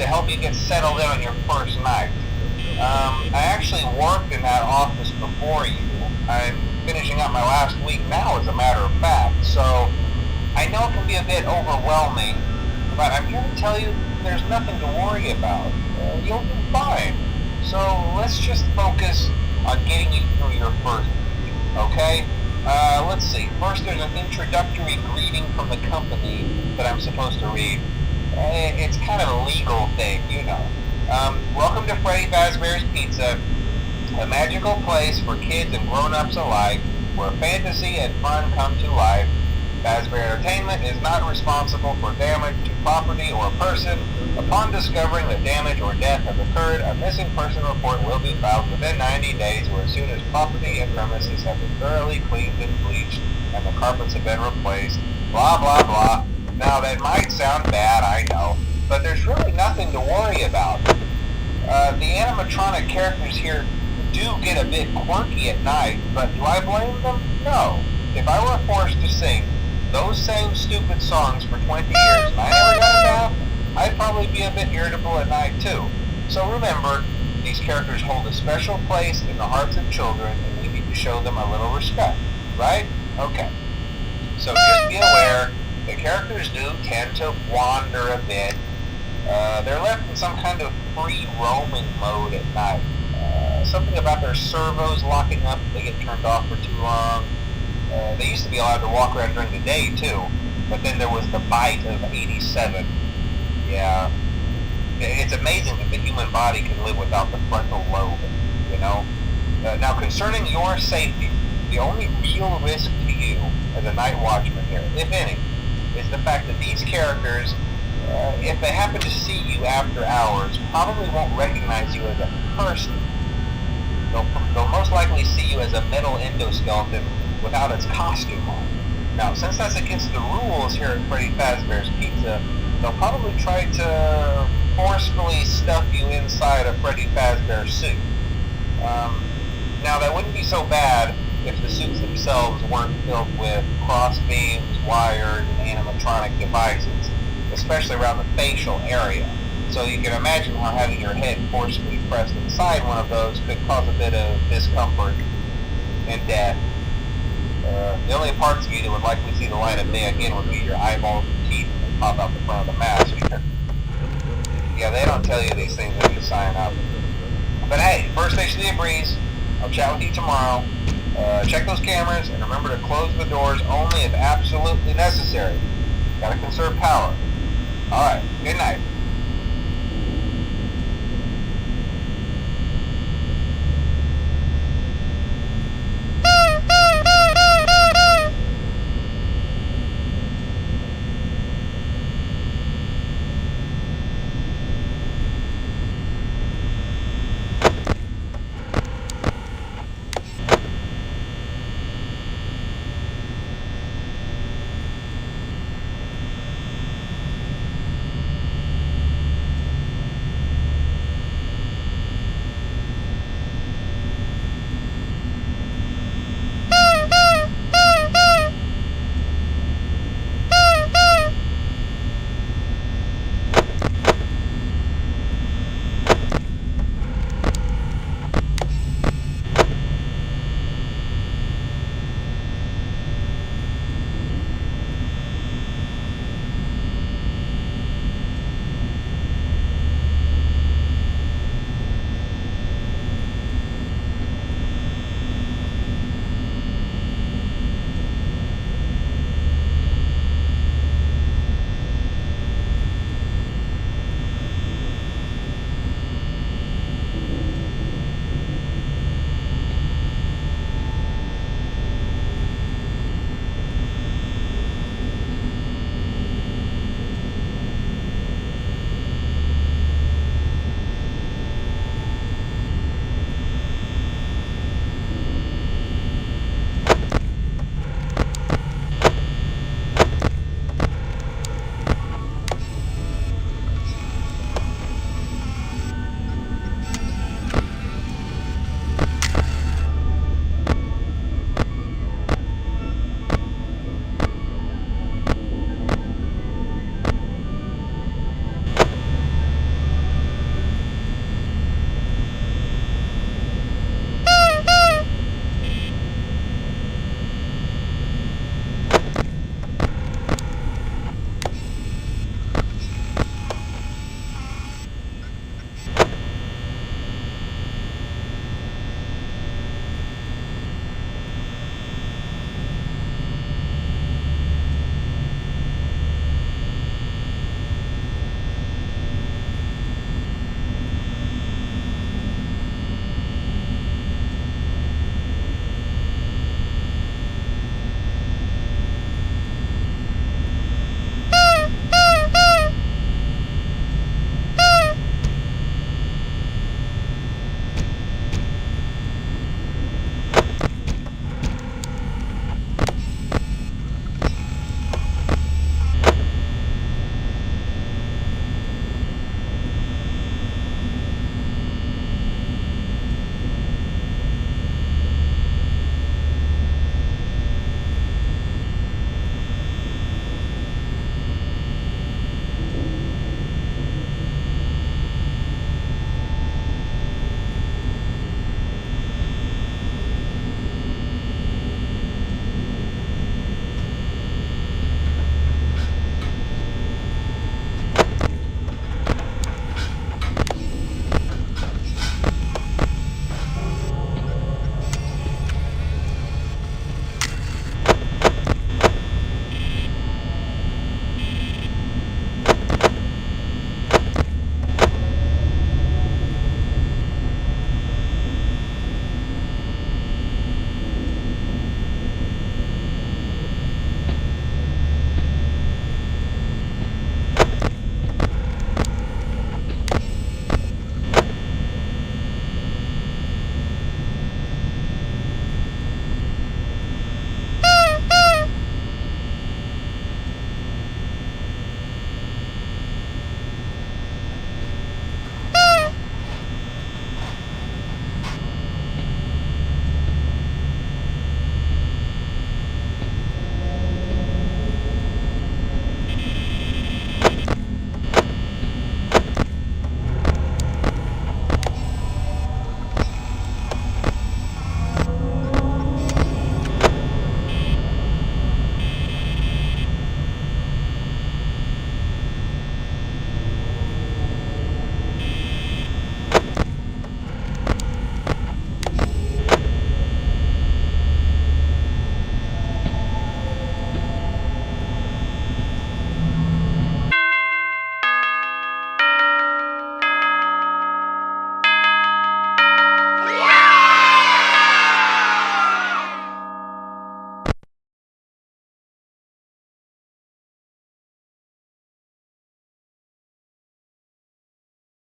to help you get settled in on your first night. I actually worked in that office before you. I'm finishing up my last week now, as a matter of fact, so I know it can be a bit overwhelming, but I'm here to tell you there's nothing to worry about. You'll be fine. So let's just focus on getting you through your first week, okay? Let's see. First, there's an introductory greeting from the company that I'm supposed to read. It's kind of a legal thing, you know. Welcome to Freddy Fazbear's Pizza, a magical place for kids and grown-ups alike, where fantasy and fun come to life. Fazbear Entertainment is not responsible for damage to property or person. Upon discovering that damage or death has occurred, a missing person report will be filed within 90 days, or as soon as property and premises have been thoroughly cleaned and bleached and the carpets have been replaced. Blah, blah, blah. Now, that might sound bad, I know, but there's really nothing to worry about. The animatronic characters here do get a bit quirky at night, but do I blame them? No. If I were forced to sing those same stupid songs for 20 years and I never got a bath, I'd probably be a bit irritable at night too. So remember, these characters hold a special place in the hearts of children, and we need to show them a little respect, right? Okay. So just be aware, the characters do tend to wander a bit. They're left in some kind of free roaming mode at night. Something about their servos locking up if they get turned off for too long. They used to be allowed to walk around during the day too, but then there was the bite of 87. Yeah, it's amazing that the human body can live without the frontal lobe, you know? Now, concerning your safety, the only real risk to you as a night watchman here, if any, is the fact that these characters, if they happen to see you after hours, probably won't recognize you as a person. They'll most likely see you as a metal endoskeleton without its costume on. Now, since that's against the rules here at Freddy Fazbear's Pizza, they'll probably try to forcefully stuff you inside a Freddy Fazbear suit. Now, that wouldn't be so bad if the suits themselves weren't filled with cross beams, wires, and animatronic devices, especially around the facial area. So you can imagine how having your head forcefully pressed inside one of those could cause a bit of discomfort and death. The only parts of you that would likely see the light of day again would be your eyeballs and teeth that pop out the front of the mask. Yeah, they don't tell you these things when you sign up. But hey, first station of the breeze. I'll chat with you tomorrow. Check those cameras and remember to close the doors only if absolutely necessary. Gotta conserve power. Alright, good night.